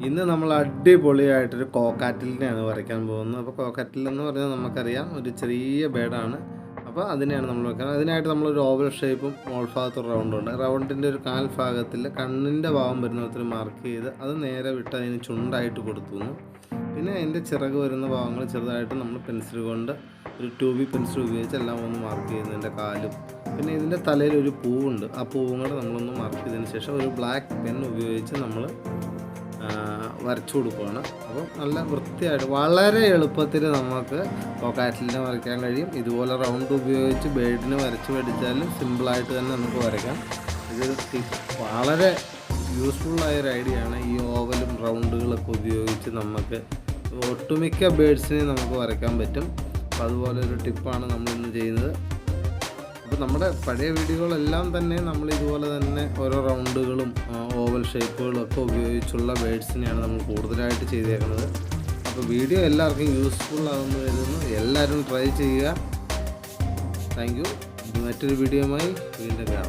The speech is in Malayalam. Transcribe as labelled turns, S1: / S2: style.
S1: ഇന്ന് നമ്മൾ അടിപൊളിയായിട്ടൊരു കോക്കാറ്റിലിനെയാണ് വരയ്ക്കാൻ പോകുന്നത്. അപ്പോൾ കോക്കാറ്റിൽ എന്ന് പറഞ്ഞാൽ നമുക്കറിയാം ഒരു ചെറിയ ബേഡാണ്. അപ്പോൾ അതിനെയാണ് നമ്മൾ വയ്ക്കുന്നത്. അതിനായിട്ട് നമ്മളൊരു ഓവൽ ഷേപ്പും മോൾ ഭാഗത്തൊരു റൗണ്ടുണ്ട്. റൗണ്ടിൻ്റെ ഒരു കാൽ ഭാഗത്തിൽ കണ്ണിൻ്റെ ഭാഗം വരുന്നതിന് മാർക്ക് ചെയ്ത് അത് നേരെ വിട്ട് അതിന് ചുണ്ടായിട്ട് കൊടുക്കുന്നു. പിന്നെ അതിൻ്റെ ചിറക് വരുന്ന ഭാഗങ്ങൾ ചെറുതായിട്ട് നമ്മൾ പെൻസിൽ കൊണ്ട് ഒരു 2B പെൻസിൽ ഉപയോഗിച്ച് എല്ലാം ഒന്ന് മാർക്ക് ചെയ്യുന്നതിൻ്റെ കാലും. പിന്നെ ഇതിൻ്റെ തലയിൽ ഒരു പൂവുണ്ട്. ആ പൂവും കൂടെ നമ്മളൊന്ന് മാർക്ക് ചെയ്തതിന് ശേഷം ഒരു ബ്ലാക്ക് പെൻ ഉപയോഗിച്ച് നമ്മൾ വരച്ചു കൊടുക്കുകയാണ്. അപ്പോൾ നല്ല വൃത്തിയായിട്ട് വളരെ എളുപ്പത്തിൽ നമുക്ക് കോക്കാറ്റിലിനെ വരയ്ക്കാൻ കഴിയും. ഇതുപോലെ റൗണ്ട് ഉപയോഗിച്ച് ബേഡിനെ വരച്ച് പഠിച്ചാലും സിമ്പിളായിട്ട് തന്നെ നമുക്ക് വരയ്ക്കാം. ഇതൊരു വളരെ യൂസ്ഫുള്ളായൊരു ഐഡിയ ആണ്. ഈ ഓവലും റൗണ്ടുകളൊക്കെ ഉപയോഗിച്ച് നമുക്ക് ഒട്ടുമിക്ക ബേഡ്സിനെ നമുക്ക് വരയ്ക്കാൻ പറ്റും. അപ്പോൾ അതുപോലെ ഒരു ടിപ്പാണ് നമ്മളിന്ന് ചെയ്യുന്നത്. അപ്പോൾ നമ്മുടെ പഴയ വീഡിയോകളെല്ലാം തന്നെ നമ്മൾ ഇതുപോലെ തന്നെ ഓരോ റൗണ്ടുകളും ഓവൽ ഷേപ്പുകളും ഒക്കെ ഉപയോഗിച്ചുള്ള ബേഡ്സിനെയാണ് നമ്മൾ കൂടുതലായിട്ട് ചെയ്തേക്കുന്നത്. അപ്പോൾ വീഡിയോ എല്ലാവർക്കും യൂസ്ഫുൾ ആകുന്നു വരുന്നു. എല്ലാവരും ട്രൈ ചെയ്യുക. Thank you. മറ്റൊരു വീഡിയോയുമായി വീണ്ടും കാണാം.